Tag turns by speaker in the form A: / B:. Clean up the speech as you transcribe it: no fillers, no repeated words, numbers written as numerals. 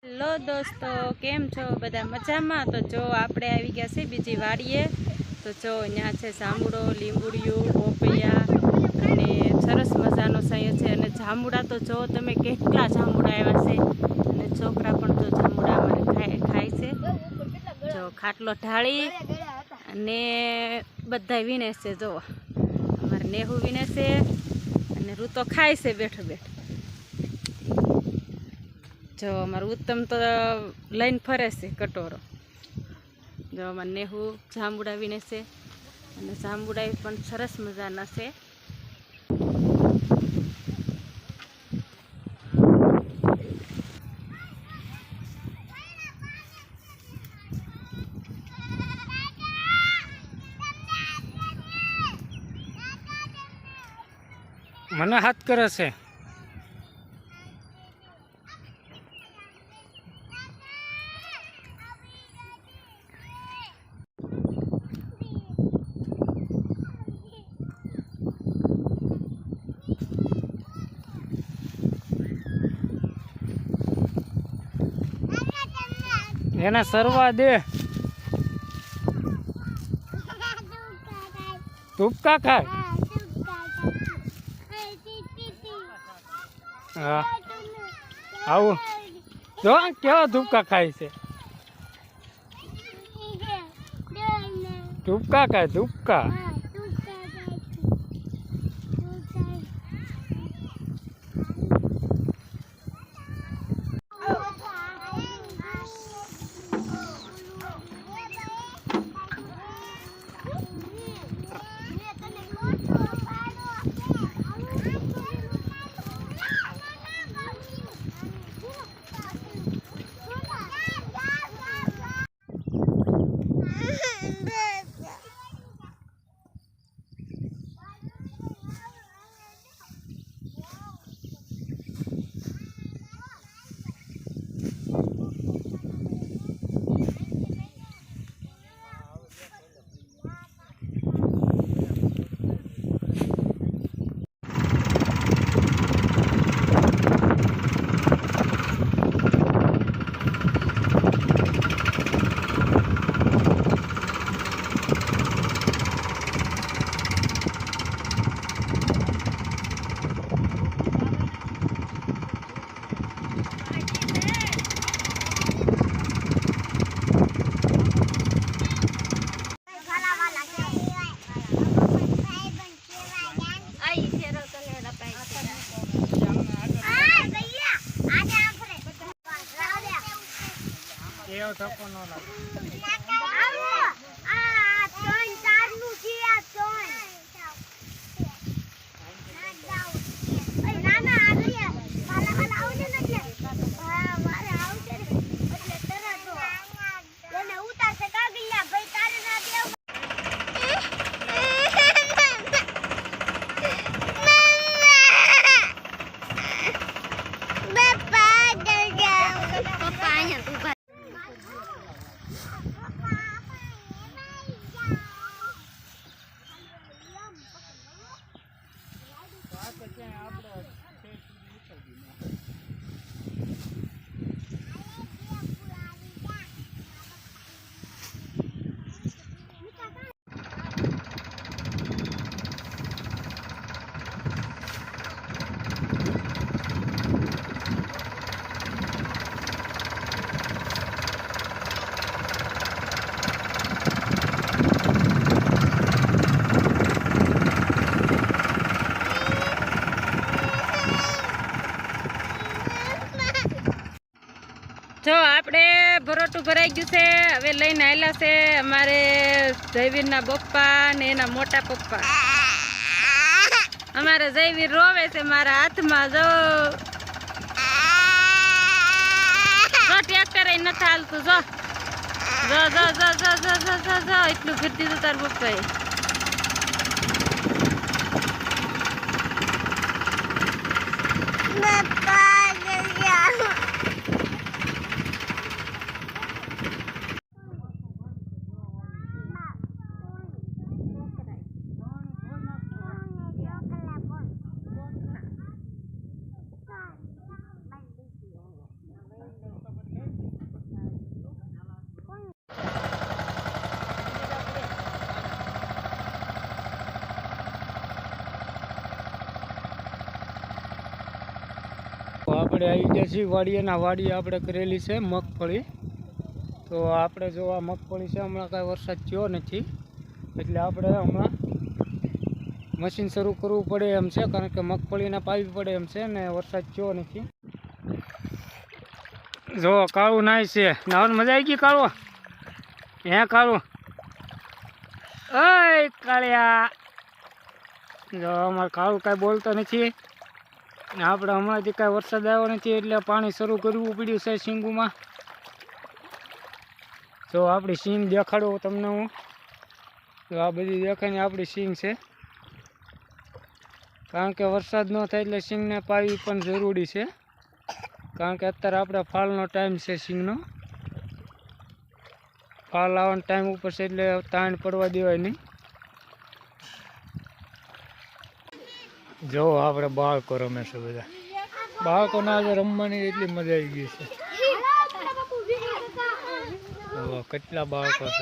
A: Hello દોસ્તો, કેમ છો બધા? મજામાં? તો જો આપણે આવી ગયા છે બીજી વાડીએ. તો જો અહીંયા છે જાંબુડો, લીંબુડિયું, પોપૈયા અને સરસ મજાનો સાયો છે. અને જાંબુડા તો જો તમે કેટલા જાંબુડા આવ્યા છે. અને છોકરા પણ જો જાંબુડા અમારે ખાય છે. જો ખાટલો ઢાળી અને બધા વીણે છે. જો અમારે નેહુ વીણે છે અને ઋતો ખાય છે બેઠો બેઠો. જો અમારું ઉત્તમ તો લઈને ફરે છે કટોરો. જો અમારે નેહુ જાંબુડા વીણે છે અને જાંબુડા પણ સરસ મજાના છે.
B: મને હાથ કરે છે. એને સરવા દે. ધૂપકા ખાય. હા આવું જો કેવા ધૂપકા ખાય છે. ધૂપકા ખાય ધૂપકા. ધક્કો ન લાગે.
A: જો આપણે ભરોટું ભરાઈ ગયું છે. હવે લઈને આવેલા છે અમારે જયવીરના પપ્પા ને એના મોટા પપ્પા. અમારે જયવીર રોવે છે મારા હાથમાં. જો ટ્રેક્ટર નથી હાલતું. જો જો જો જો જો જો જો જો જો એટલું ફીર દીધું તાર પપ્પાએ.
B: આપણે આવી ગયા છીએ વાડીએના વાડીએ આપણે કરેલી છે મગફળી. તો આપણે જો આ મગફળી છે હમણાં કાંઈ વરસાદ થયો નથી એટલે આપણે હમણાં મશીન શરૂ કરવું પડે એમ છે, કારણ કે મગફળીને પાવી પડે એમ છે ને વરસાદ થયો નથી. જો કાળું નાય છે, નાવાની મજા આવી ગઈ કાળું? હે કાળું? ઓય કાળિયા, જો અમારે કાળું કાંઈ બોલતો નથી ને આપણે હમણાંથી કાંઈ વરસાદ આવ્યો નથી એટલે પાણી શરૂ કરવું પડ્યું છે શીંગુમાં. જો આપણી શીંગ દેખાડું તમને હું. તો આ બધી દેખાયને આપણી શીંગ છે, કારણ કે વરસાદ ન થાય એટલે શીંગને પાવી પણ જરૂરી છે, કારણ કે અત્યારે આપણે ફાલનો ટાઈમ છે શીંગનો. ફાલ આવવાનો ટાઈમ ઉપર છે એટલે તાણ પડવા દેવાય નહીં. જો આપણે બાળકો રમે છે, બધા બાળકોને આજે રમવાની એટલી મજા આવી ગઈ છે. કેટલા બાળકો છે.